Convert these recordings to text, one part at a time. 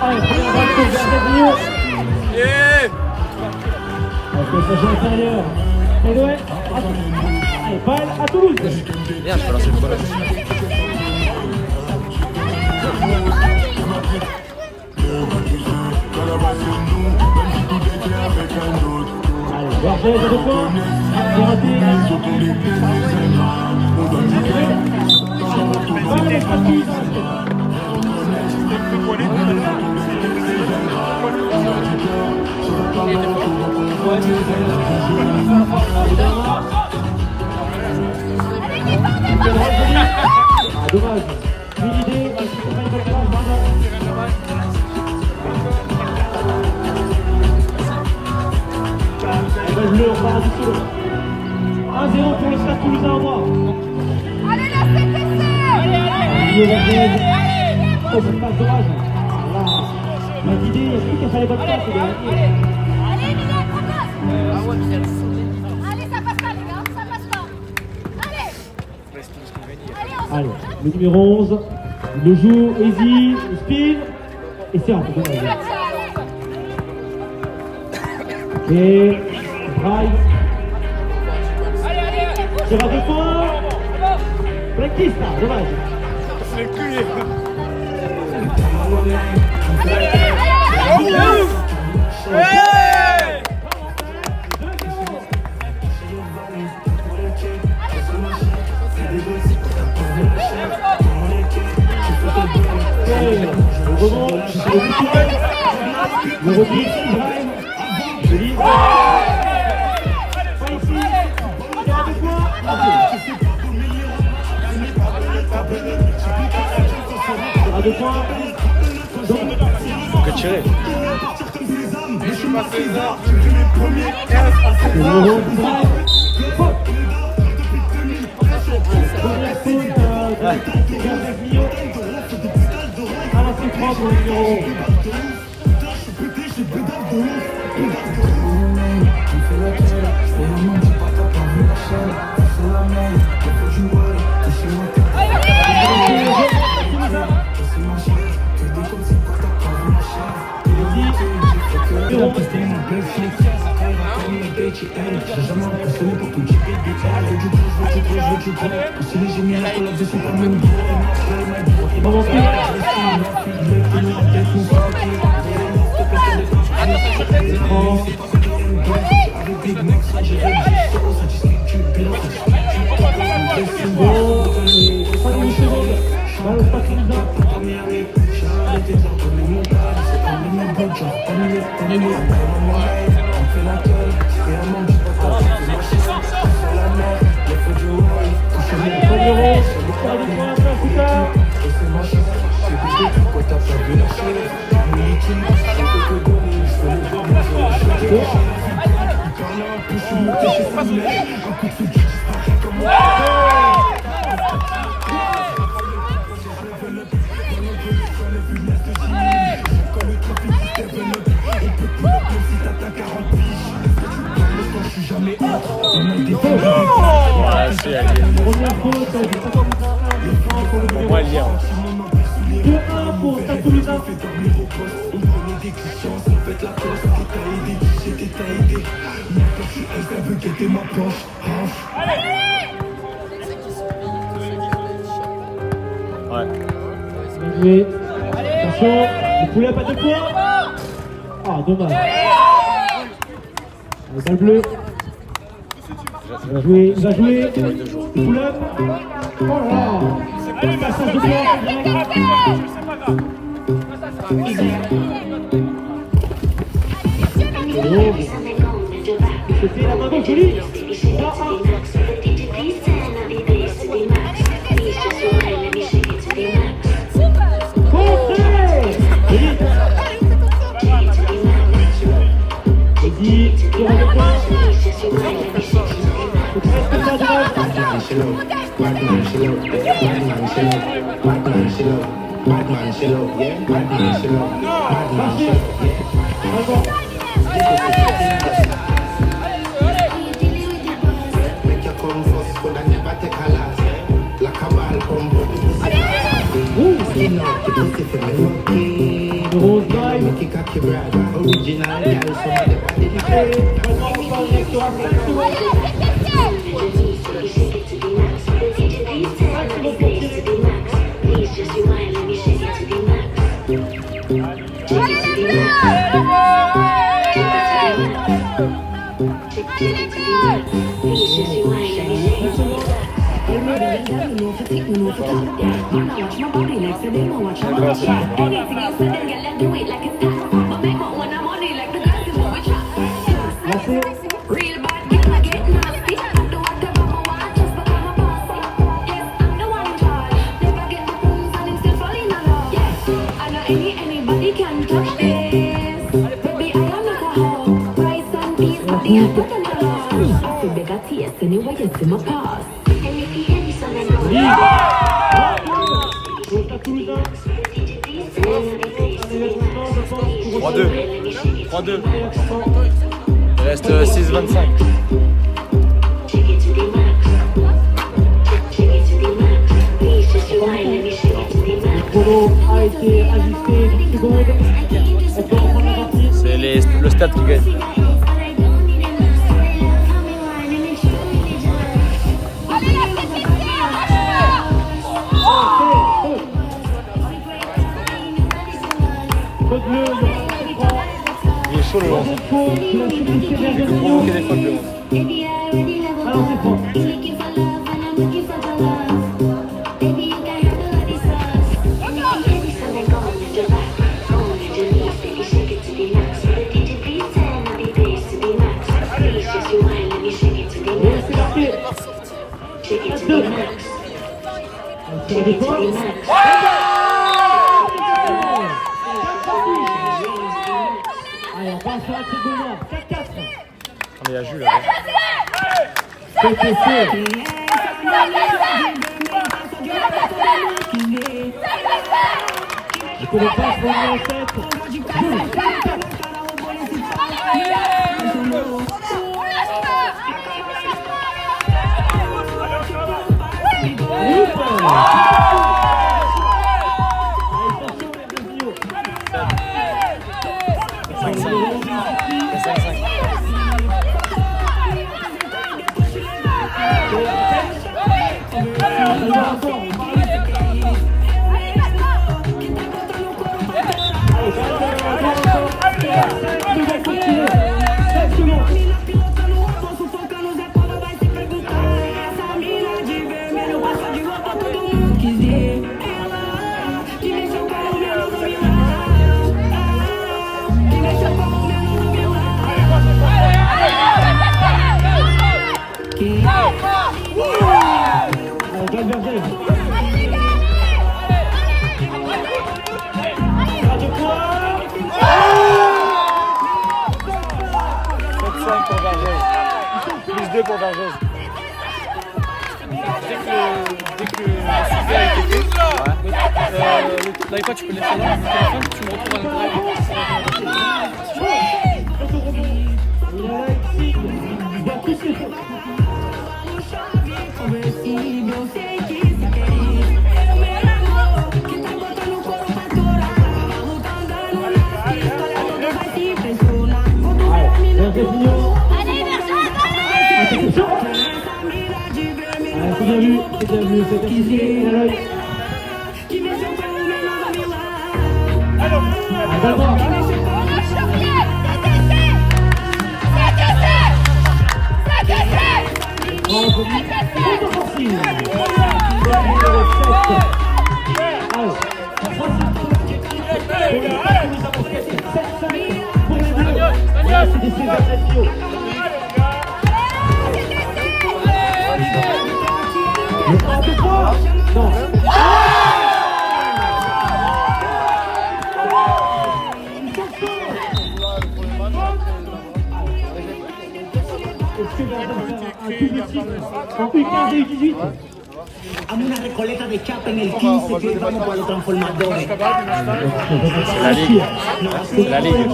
Allez, première balle pour Gardezio. Yeah. Attention intérieur. Edouard. Allez, balle à Toulouse. Bien, je peux lancer le ballon. Allez, Vergès à 2 points. Verratti. Balle facile. Dommage. Une idée. Bleu, on part du solo. 1-0 pour le Stade Toulousain en bas. Allez, la CTC. Oh, cette passe dommage. Là, l'idée, il y a plus qu'à faire les bonnes passes. Allez, Miguel, propose. Allez, ça passe pas, les gars, ça passe pas. Allez. Allez, le numéro 11, il le joue, easy, il spin, et c'est un peu dommage. Et drive. Tire à 2 points. Blackista, dommage. C'est le cul. Le repli, drive. Joli. Pas ici. Tire à 2 points. À 2 points. Faut que tirer. Je suis passé là. Le numéro 10 drive. Faute. Première faute de Gardezio. À la C3 pour le numéro 11. Au moins, il y a. 2-1 pour Stade Toulousain. Ouais. Bien joué. Attention, le pull-up à 2 points. Ah, dommage. Le balle bleue. Il va jouer. Le pull-up. Oh là là. Passage de points. C'était la main gauche, joli. 3-1. Le Rose Drive. Anyway, it's in my past. 3-2. 3-2. Il reste 6-25. Le chrono a été ajusté 10 secondes. On peut reprendre la partie. C'est le stade qui gagne. Il est chaud le 11. Il peut provoquer des fautes le 11. Alors c'est fort. C'est marqué. Allez, on passe sur la tribune. 4-4. On est à Jules là. Je connais pas ce moment en tête. Plus 2 pour Vergeuse. Dès que le sujet a été fait, l'iPad tu peux le laisser là, le téléphone tu me retrouves à C'est bien vu, c'est ici, à l'œil. Hazme una recoleta de chapa en el 15 que vamos para los transformadores. C'est la Ligue. C'est la Ligue.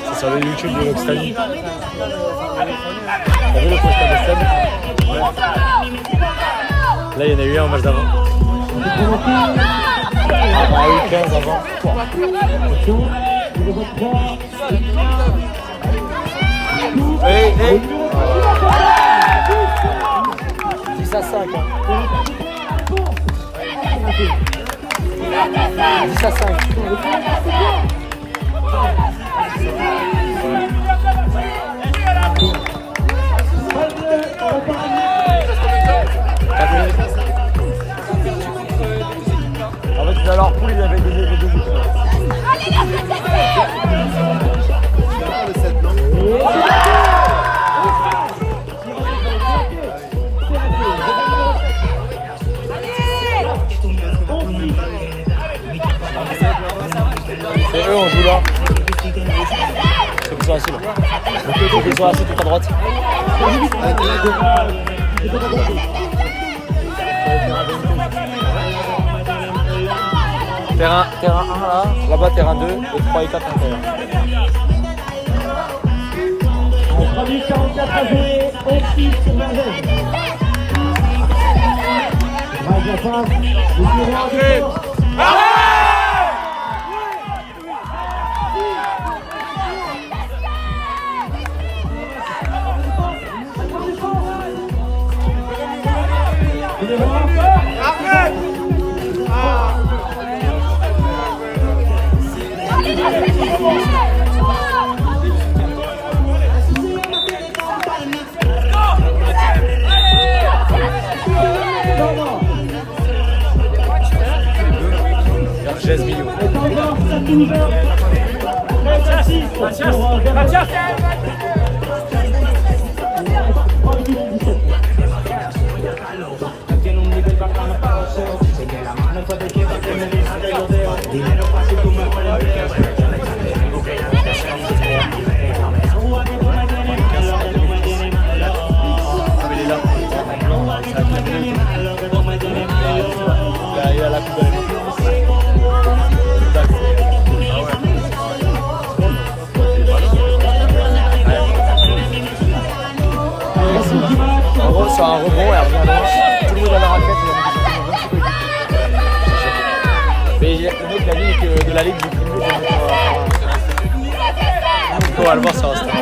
C'est sur le YouTube de l'Occitanie. T'as vu le poster de Seb? Ouais. Là, il y en a eu un au match d'avant. Ah, eu 15 avant. Attention, numéro 3. Hey, hey. 10 à 5. Hein. 10 à 5. En fait, dans leur poule, ils avaient donné les 2 buts. C'est eux, on joue là. Ceux qui sont assis là. Ceux qui sont assis tout à droite. Terrain 1 là, là-bas terrain 2, et 3 et 4 à l'intérieur. 3 minutes 44 à jouer, 11-6 sur Vergès. Drive la passe, le numéro 1 de Force. Numéro 1, arrête. Vergès milieu. Tiene un nivel bacano para los ceros. Sigue la mano después de que va que me deja de los dedos. Dinero fácil, tú me puedes ver que soy. Algo que ya no te sé. Il a la coupe de en gros, sur un rebond, elle revient loin. Tout le monde a la raquette, mais le mec a dit que de la ligue du plus mieux. On va le voir sur Insta.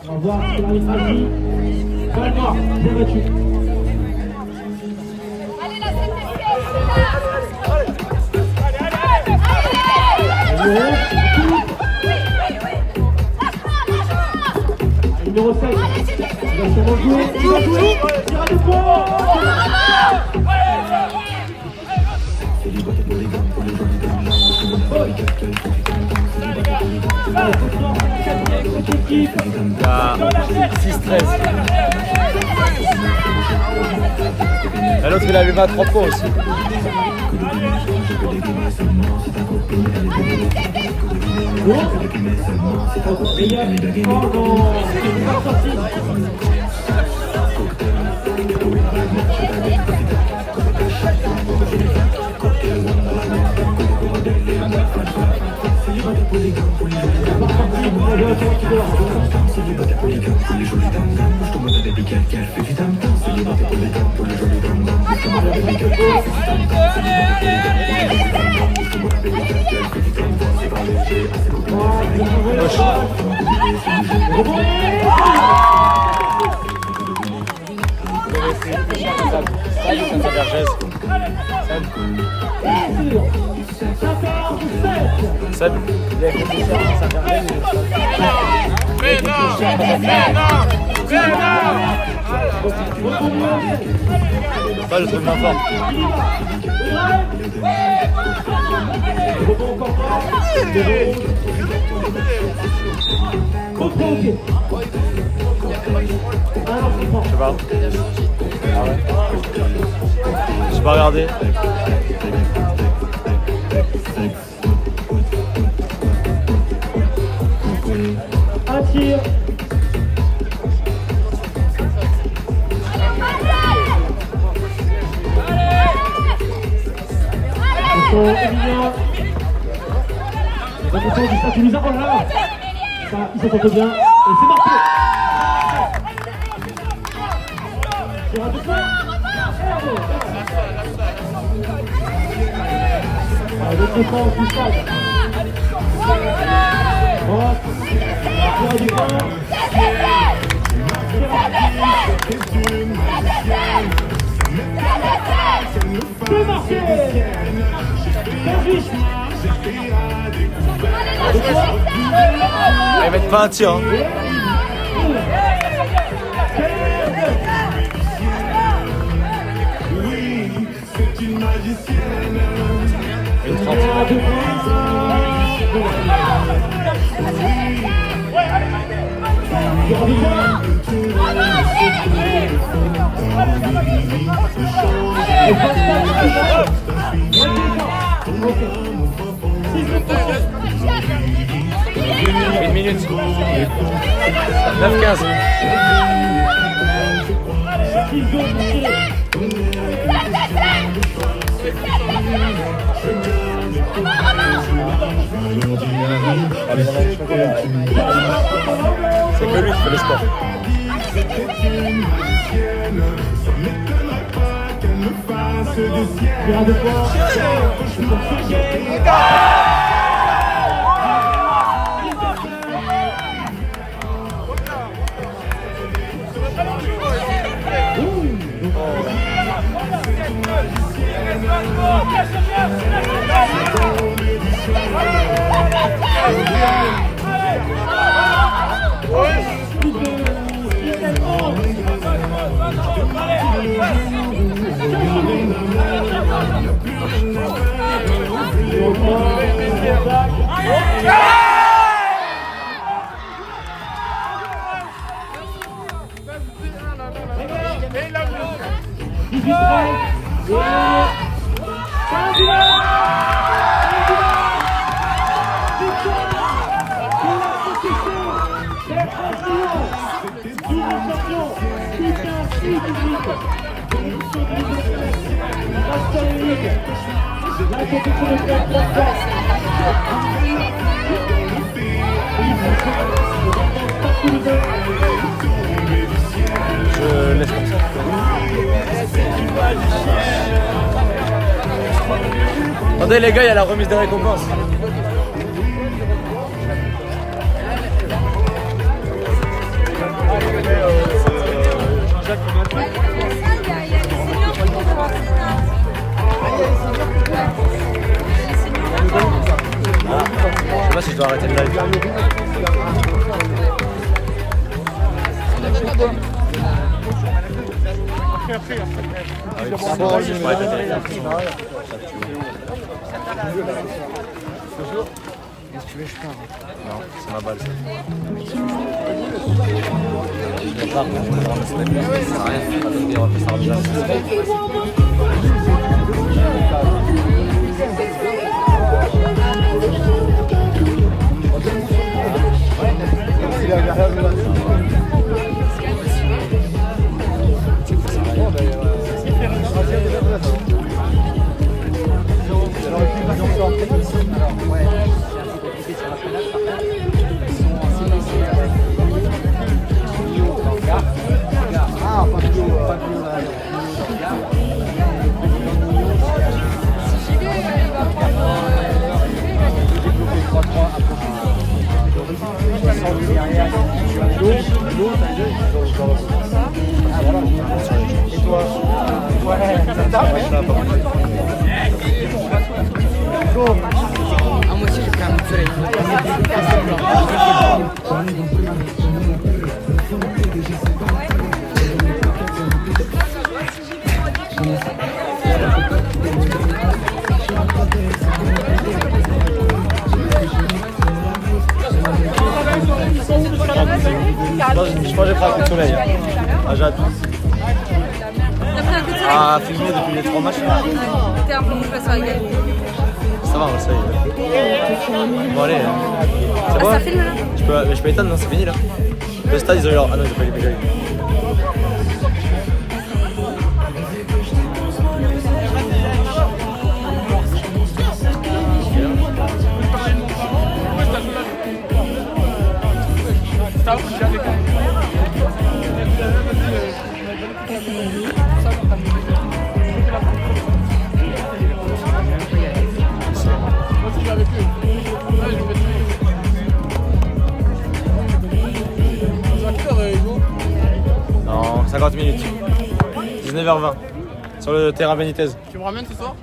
On va voir si l'arbitre a dit. Balle noire, bien battu. Allez, là, c'est Numéro 7. Il va sûrement jouer. Il va jouer. Tire à 2 points. Il y a 6-13. Et l'autre il a levé à 3 points aussi. Pas le truc moins fort. Je sais pas. Ah ouais. J'ai pas regardé. Un tir. pour Emilien. Le contrôle du Stade Toulousain. Oh là là. Ça, il se porte bien. Et c'est marqué. C'est un peu ça. Le défense du stade. Hop. La du point. C'est marqué. Ils mettent pas un tir. Hein. Une 30. Une minute. 9-15. C'est que lui qui fait le sport. Je laisse comme ça. Attendez les gars, il y a la remise des récompenses. Je sais pas si je dois arrêter le live. Non, c'est ma balle. Je pars, je vais ramasser la balle. Ça sert à rien, pas donner, on va faire ça en Je crois que j'ai pris un coup de soleil. Ah, j'ai hâte. À filmer depuis les 3 matchs. T'es un peu face à la gueule. Ça va, ça y est. Bon, allez. C'est bon? Ça filme là? Je peux éteindre, non? C'est fini là. Le stade, ils ont eu leur. Ah non, ils ont pas eu les médailles. 50 minutes. 19h20. Sur le terrain Benitez. Tu me ramènes ce soir?